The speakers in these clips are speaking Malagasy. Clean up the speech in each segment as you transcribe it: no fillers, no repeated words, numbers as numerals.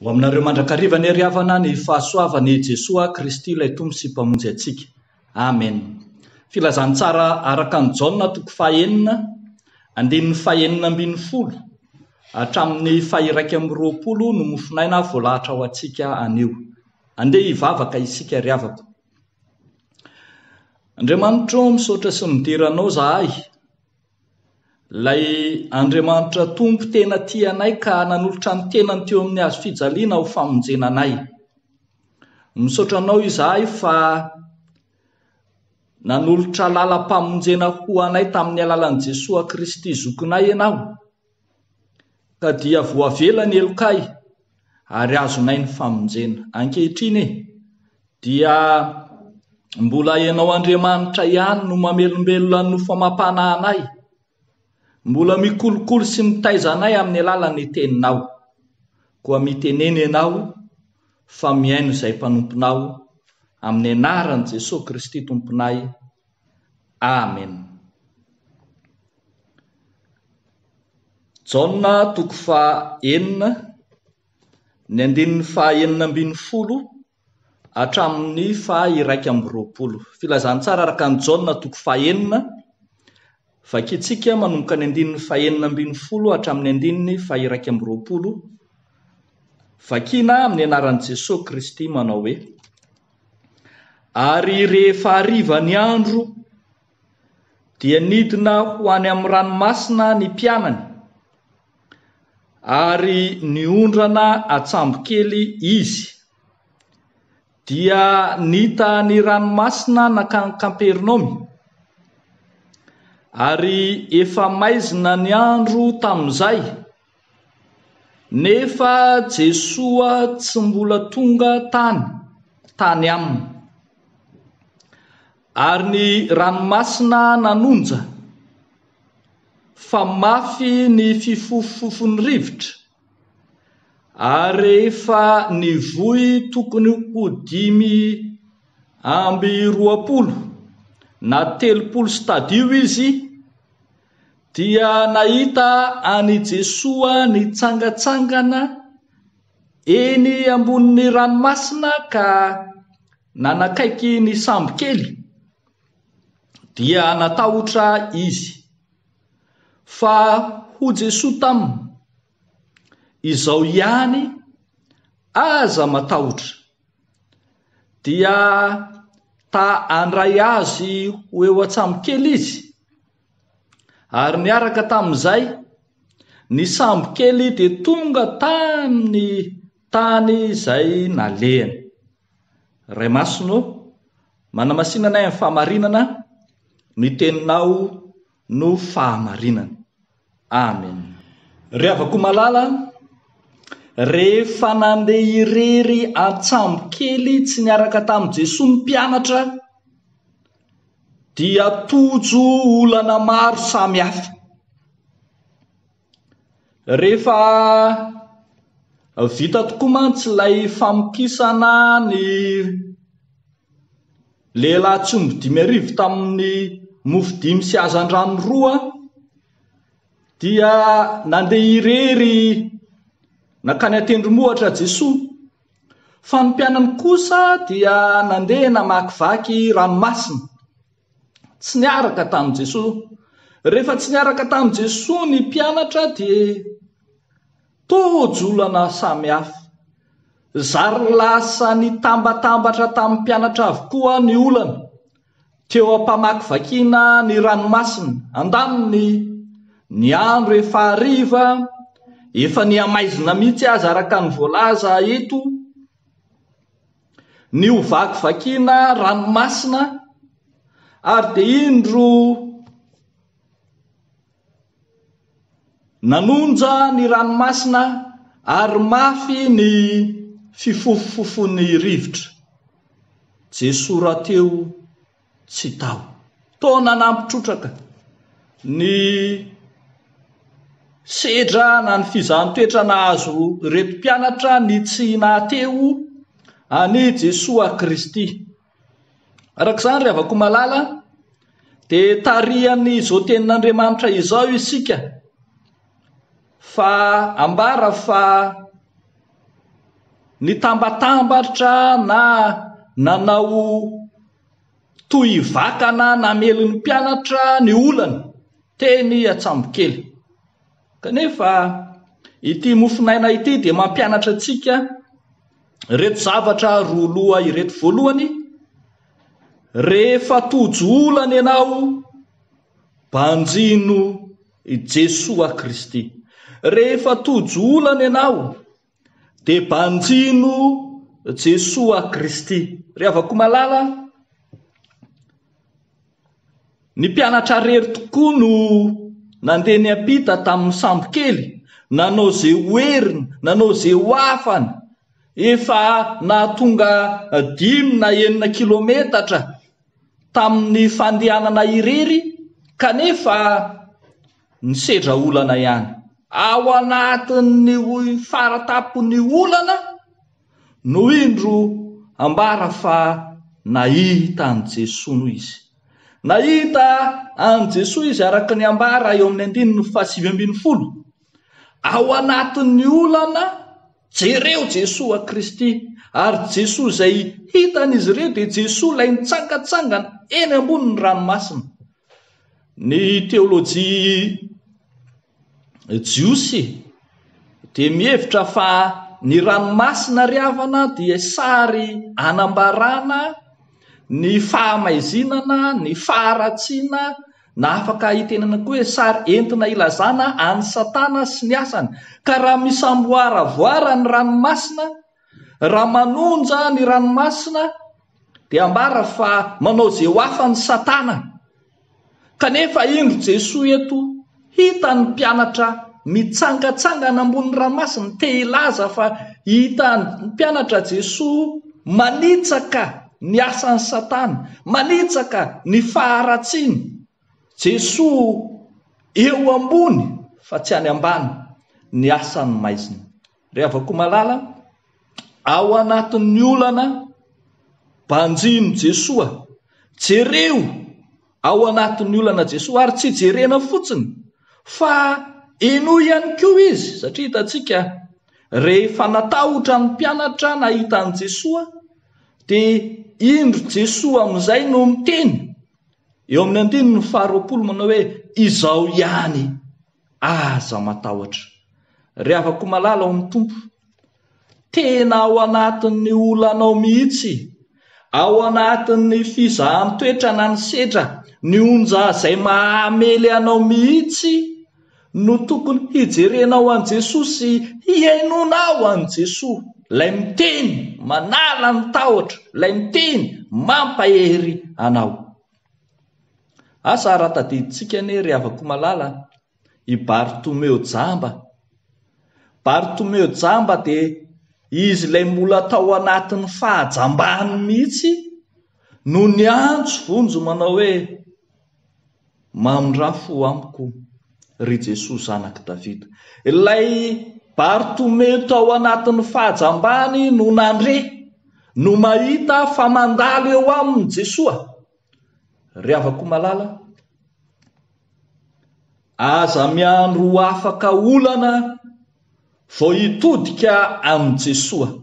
Ho aminareo mandrakariva ny ariavana ny fahasoavany Jesosy Kristy ilay tompo sy mpamonjy antsika. Amen. Filazantsara araka ny Jaona 9:9, 2:10 hatramin'ny 2:20 no mofinaina voalahatra ho antsika anio. Andeha hivavaka isika ariavako. Andriamanitra misaotra sy midiranao zahay. Lay Andriamanitra tompo tena tianay ka nanolotra ny tenany teo amin'ny hazo fijaliana ho famonjena anay. Misaotra anao izahay fa nanolotra lalam-pamonjena ho anay tamin'ny alalan'i Jesosy Kristy zokinay ianao. Ka dia voavela ny elokay ary azonay ny famonjena. Ankehitriny dia mbola ianao Andriamanitra ihany no mamelombelona no famapana anay. Mbola mikolokolo sy mitaiza anay amin'ny alalan'ny teninao. Koa miteneny ianao fa miaino izay mpanomponao amin'ny anaran'i Jesosy Kristy tomponay. Amen. Jaona 9:9, 2:10 hatramin'ny 2:20. Filazantsara araka ny Jaona 9:9, vakitsika manomboka ny 2:10 hatramin'ny 2:20. Vakina amin'ny anaran'i Jesosy Kristy manao hoe: ary rehefa hariva ny andro dia nidina ho any amin'ny ranomasina ny mpianany, ary niondrana atsambokely izy. Dia nita ny ranomasina nakany Kapernaomy, ary efa maizina ny andro tamin'izay, nefa Jesosy tsy mbola tonga tany aminy. Ary ny ranomasina nanonja, fa mafy ny fifofofon'ny rivotra, ary efa nivohy tokony ho 520 na 30 stadio izy, dia nahita any Jesosy nitsangatsangana eny ambonin'ny ranomasina ka nanakaiky ny sambokely. Dia natahotra izy, fa ho Jesosy taminy izao ihany aza matahotra. Dia ta andray azy ho eo an-tsambokely izy, ary niaraka tamin'izay ny sambokely dia tonga tamin'ny tany izay nalehany. Ray Masino, manamasinana amin'ny fahamarinana, ny teninao no fahamarinana. Amen. Riavako malala, rehefa nandeha irery an-tsambokely tsy niaraka tamin'i Jesosy ny mpianatra, dia tojo olana maro samihafa. Rehefa vita tokoa mantsy ilay famokisana ny lehilahy tsomby 5,000 tamin'ny mofo 5 sy hazan-drano 2, dia nandeha irery nakany an-tendrombohitra Jesosy. Fa ny mpianany kosa dia nandeha namakivaky ranomasina, tsy niaraka tamin'i Jesosy. Rehefa tsy niaraka tamin'i Jesosy ny mpianatra dia tojolana samihafa. Zary lasa nitambatambatra tamin'ny mpianatra avokoa ny olana teo ampamakivakiana ny ranomasina. Andaniny ny andro efa hariva, efa niamaizina mihitsy azy araka ny voalaza eto, ny ho vakivakiana ranomasina, ary dia indro nanonja ny ranomasina ary mafy ny fifofofon'ny rivotra. Jesosy rahateo tsy tao. Taona nampitrotraka ny sedra na ny fizahan-toetra nahazo reto mpianatra ny tsy nahateo any Jesosy Kristy. Arak'izany riavako malala, dia tarihany izao tenin'Andriamanitra izao isika, fa ambara fa ny tambatambatra na nanao toy vakana namelony mpianatra ny olana teny Atsambokely. Kanefa ity mofinaina ity dia mampianatra antsika reto zavatra roaloha ireto. Voalohany, rehefa tojo olana ianao, banjino Jesoa Kristy. Rehefa tojo olana ianao dia banjino Jesoa Kristy. Rehavako malala, ny mpianatra rery tokoa no nandeha niampita tamin'ny Sambokely, nanao zay hoeriny, nanao zay hoafany, efa nahatonga 5 na 9 kilometatra tamin'ny fandehanana irery, kanefa nisedra olana ihany. Ao anatin'ny faratapon'ny olana no indro ambara fa nahita an Jesoa noho izy. Nahita an Jesoa izy araka ny ambara eo amin'ny 9:7. Ao anatin'ny olana jereo Jesoa Kristy, ary Jesoa izay hitan'izy ireo dia Jesoa ilay nitsangatsangana eny ambonin'ny ranomasina. Ny teolojia jiosy dia mihevitra fa ny ranomasina ry havana dia sary anambarana ny fahamaizinana, ny faharatsiana, na afaka hitenana koa hoe sary entina ilazana any Satana sy ny asany. Ka raha misamboaravoara ny ranomasina, raha manonja ny ranomasina, dia ambara fa manao zay ho afany Satana. Kanefa indro Jesoa eto hita ny mpianatra mitsangatsangana ambony ranomasina, te hilaza fa hita ny mpianatra Jesoa manitsaka ny asan'ny Satana, manitsaka ny faharatsiany. Jesoa eo ambony fa tsy any ambany ny asan'ny maizina. Rehavako malala, ao anatin'ny olana banjino Jesoa, jereo ao anatin'ny olana Jesoa, ary tsy jerena fotsiny fa eno ihany koa izy, satria hitantsika rehefa natahotra ny mpianatra nahita an Jesoa dia indro Jesoa amin'izay no miteny eo amin'ny 9:20 manao hoe izao ihany aza matahotra. Rehavako malala ao amin'ny Tompo, tena ao anatin'ny olanao mihitsy, ao anatin'ny fizahan-toetra na ny sedra, ny onja izay mahamely anao mihitsy no tokony hijerenao an Jesoa sy hiainonao an Jesoa, ilay miteny manala ny tahotra, ilay miteny mampahery anao. Asa raha tadidintsika ane rehavako malala i Bartomeo Jamba. Bartomeo Jamba dia izy ilay mbola tao anatin'ny fahajambany mihitsy no niantso vonjo manao hoe mamindrafo amiko ry Jesoa zanak' Davida. Ilay Bartomeo tao anatin'ny fahajambany no nandre, no mahita fa mandalo eo aminy Jesoa. Rehavako malala, aza miandro afaka olana vao hitodika amin' Jesoa.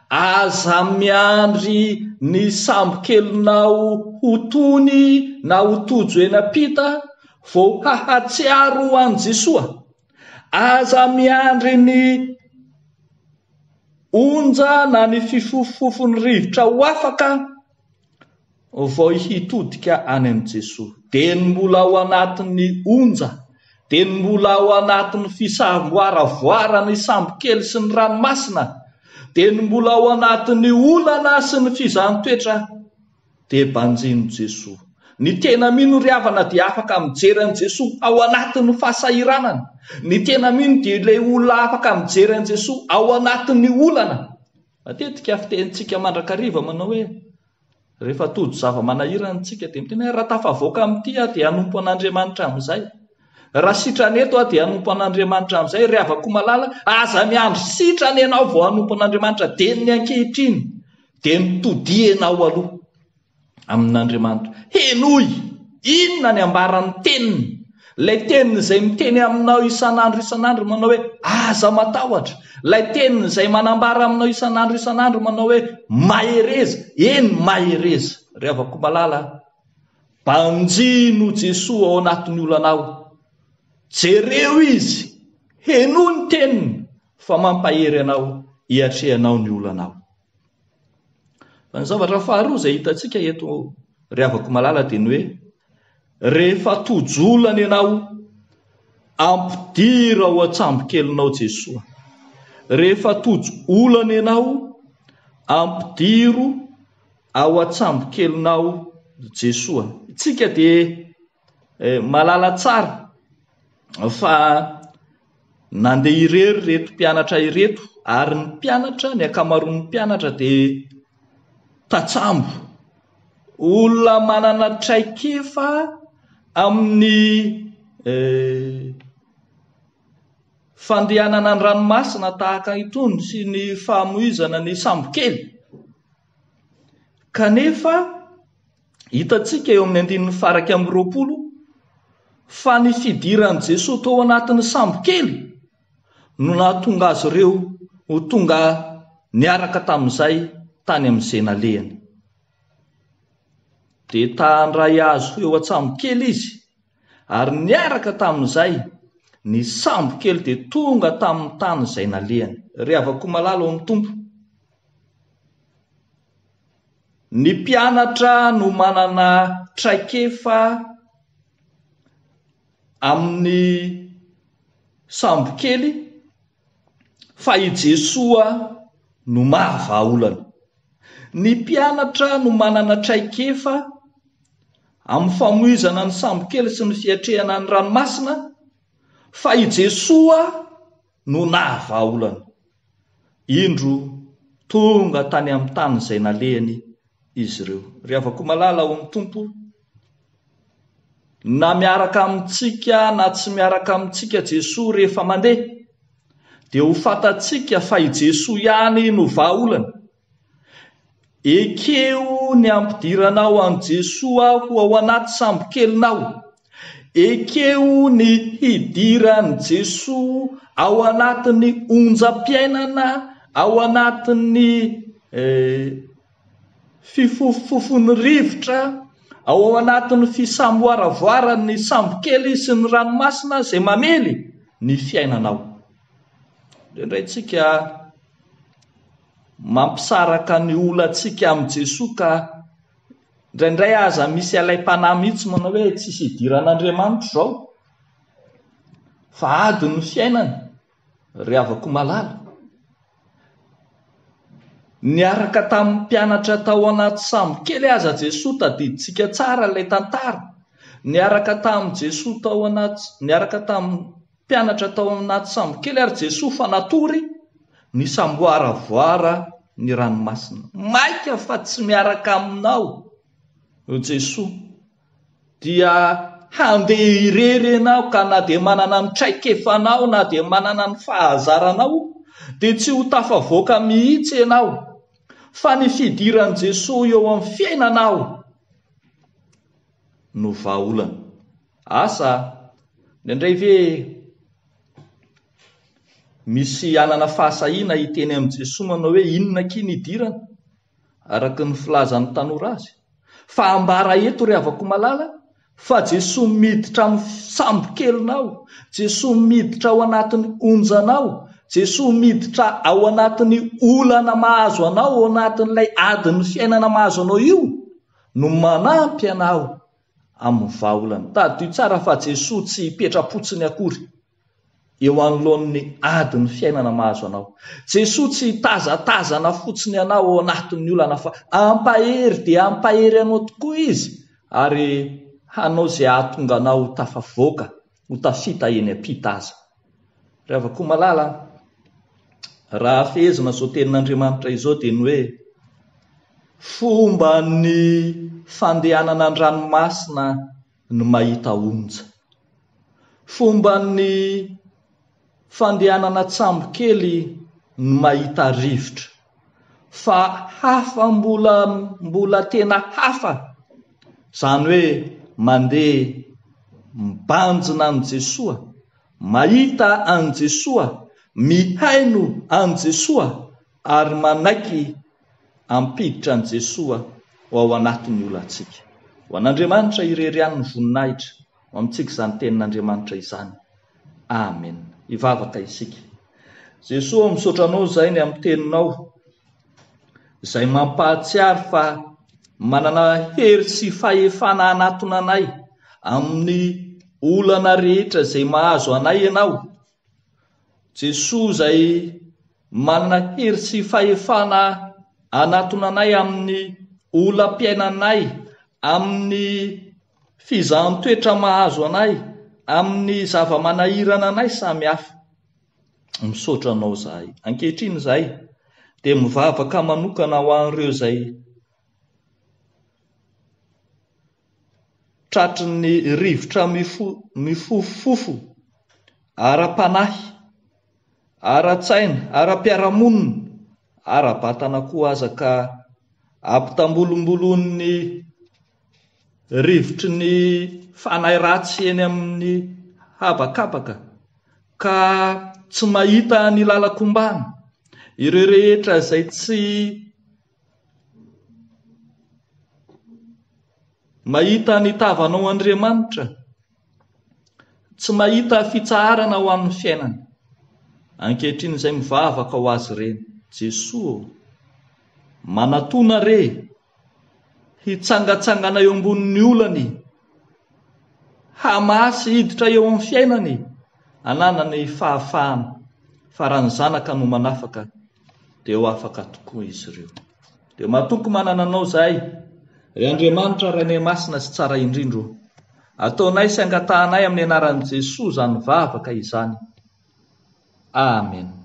Aza miandry ny sambokelinao ho tony na ho tojo eny ampita vao hahatsiaro an Jesoa. Aza miandry ny onja na ny fifofofony rivotra ho afaka vao hitodika any an Jesoa. Dia ny mbola ao anatin'ny onja, dia ny mbola ao anatin'ny fisamboaravoarany sambokely sy ny ranomasina, dia ny mbola ao anatin'ny olana sy ny fizahan-toetra, dia banjino Jesoa. Ny tena mino ry havana dia afaka mijery an Jesoa ao anatin'ny fahasahiranana. Ny tena mino dia ilay olona afaka mijery an Jesoa ao anatin'ny olana. Matetika fitentsika mandrakariva manao hoe rehefa todo zava-manahirana dia miteny raha tafavoaka amin'ity dia hanompo an'Andriamanitra amin'izay. Raha sitrany eto dia hanompo an'Andriamanitra amin'izay. Rehavako malala, aza miandry sitrany ianao vao hanompo an'Andriamanitra, dia ny ankehitriny dia mitodianao aloha amin'Andriamanitra. Henoy, inona ny ambaran'ny teniny? Ilay teniny izay miteny aminao isan'andro manao hoe aza matahotra, lay teniny izay manambara aminao isan'andro manao hoe mahereza, eny mahereza. Rehavako malala, banjino Jesosy ao anatin'ny olanao, jereo izy, heno ny teniny fa mampahery anao hiatrehanao ny olanao. Fa ny zavatra faharoa izay hitantsika eto rehavako malala dia ny hoe rehefa tojolana ianao ampidira ao an-tsambokelinao Jesosy. Rehefa tojolana ianao ampidiro ao an-tsambokelinao Jesosy. Tsika dia malala tsara fa nandeha irery reto mpianatra ireto, ary ny mpianatra, ny ankamaroan'ny mpianatra dia tatsambo, olona manana traikefa amin'ny fandehanana ny ranomasina tahaka itony sy ny fahamoizana ny sambokely. Kanefa hitantsika eo amin'ny 9:20 fa ny fidiran'i Jesosy tao anatin'ny sambokely no nahatonga azy ireo ho tonga niaraka tamin'izay tany amin'izay nalehany. Dia tandray azo eo an-tsambokely izy, ary niaraka tamin'izay ny sambokely dia tonga tamin'ny tany izay nalehany. Rehavako malala ao amin'ny tompo, ny mpianatra no manana traikefa amin'ny sambokely, fa i Jesosy no mahavaolana. Ny mpianatra no manana traikefa amin'ny famoizana ny sambokely sy ny fiatrehana ny ranomasina, fa i Jesosy no nahavaolana. Indro tonga tany amin'ny tany izay nalehany izy ireo. Rehavako malala ao amin'ny tompo, na miaraka amintsika na tsy miaraka amintsika Jesosy rehefa mandeha, dia ho fantatsika fa i Jesosy ihany no vahaolana. Ekeo ny ampidiranao an Jesosy ho ao anaty sambokelinao, ekeo ny hidiran'i Jesosy ao anatin'ny onjam-piainana, ao anatin'ny fifofofony rivotra, ao anatin'ny fisamoaravoaran'ny sambokely sy ny ranomasina izay mamely ny fiainanao. Indray tsika mampisaraka ny olantsika amin'i Jesosy, ka indraindray aza misy alaim-panahy mihitsy manao hoe tsisy hidiran'Andriamanitra izao, fa adiny ny fiainana. Rehavako malala, niaraka tamin'ny mpianatra tao anaty sambokely aza Jesosy, tadiditsika tsara ilay tantara. Niaraka tamin'i Jesosy tao anaty, niaraka tamin'ny mpianatra tao anaty sambokely ary Jesosy fa natory ny samboaravoara ny ranomasina. Maika fa tsy miaraka aminao Jesosy dia handeha irery ianao, ka na dia manana ny traikefanao na dia manana ny fahazaranao, dia tsy ho tafavoaka mihitsy ianao, fa ny fidiran'i Jesosy eo amin'ny fiainanao no vahaolana. Asa indraindray ve misy anana fahasahiana hiteny amin'i Jesosy manao hoe inona kiny hidirana araka ny filazan'ny tanora azy? Fa ambara eto rehavako malala fa Jesosy miditra amin'ny sambokelinao, Jesosy miditra ao anatin'ny onjanao, Jesosy miditra ao anatin'ny olana mahazo anao, ao anatin'ilay adiny fiainana mahazo anao io, no manampy anao amin'ny vahaolana. Tadio tsara fa Jesosy tsy hipetra-potsiny akory eo anoloan'ny adiny fiainana mahazo anao. Jesosy tsy hitazatazana fotsiny anao ao anatin'ny olana, fa ampahery dia ampahery anao tokoa izy, ary hanao izay ahatonga anao tafavoaka ho tafita eny ampita aza. Rehavako malala, raha fehezina izao tenin'Andriamanitra izao dia ny hoe fomba ny fandehanana ny ranomasina ny mahita onja, fomba ny fandehanana tsambokely ny mahita rivotra, fa hafa mbola tena hafa izany hoe mandeha mibanjina an' Jesosy, mahita an' Jesosy, mihaino an Jesoa ary manaiky ampiditra an Jesoa ho ao anatin'ny olantsika. Ho an'Andriamanitra irery ny voninahitra ho amintsika izany tenin'Andriamanitra izany. Amen. Ivavaka isika. Jesoa, misaotra anao izay ny amin'ny teninao izay mampahatsiaro fa manana hery sy fahefana anatona anay amin'ny olana rehetra izay mahazo anay ianao. Jesoa izay manana hery sy fahefana anatona anay amin'ny olam-piainanay, amin'ny fizahan-toetra mahazo anay, amin'ny zava-manahirana anay samy hafa. Misaotra anao izahay. Ankehitriny izahay dia mivavaka manokana ho an'ireo izay tratry ny rivotra mifofofofo, ara-panahy, ara-tsaina, ara-piaramonina, ara-batana koa aza ka ampitambolombolon'ny rivotry ny fanahy ratsy eny amin'ny habakabaka ka tsy mahita ny lalakombana. Ireo rehetra izay tsy mahita ny tavanao Andriamanitra, tsy mahita fitsaharana ho amin'ny fiainana. Ankehitriny izay mivavaka ho azy ireny. Jesoa manatona re hitsangatsangana eo ambonin'ny olany, hamasy hiditra eo amin'ny fiainany, ananany fahafahana. Fa raha ny zanaka no manafaka dia ho afaka tokoa izy ireo. Dia matoky manana anao izahay, ry Andriamanitra Ray Masina sy tsara indrindro, ataonay sy angatahanay amin'ny anaran'i Jesoa izany vavaka izany. Amen.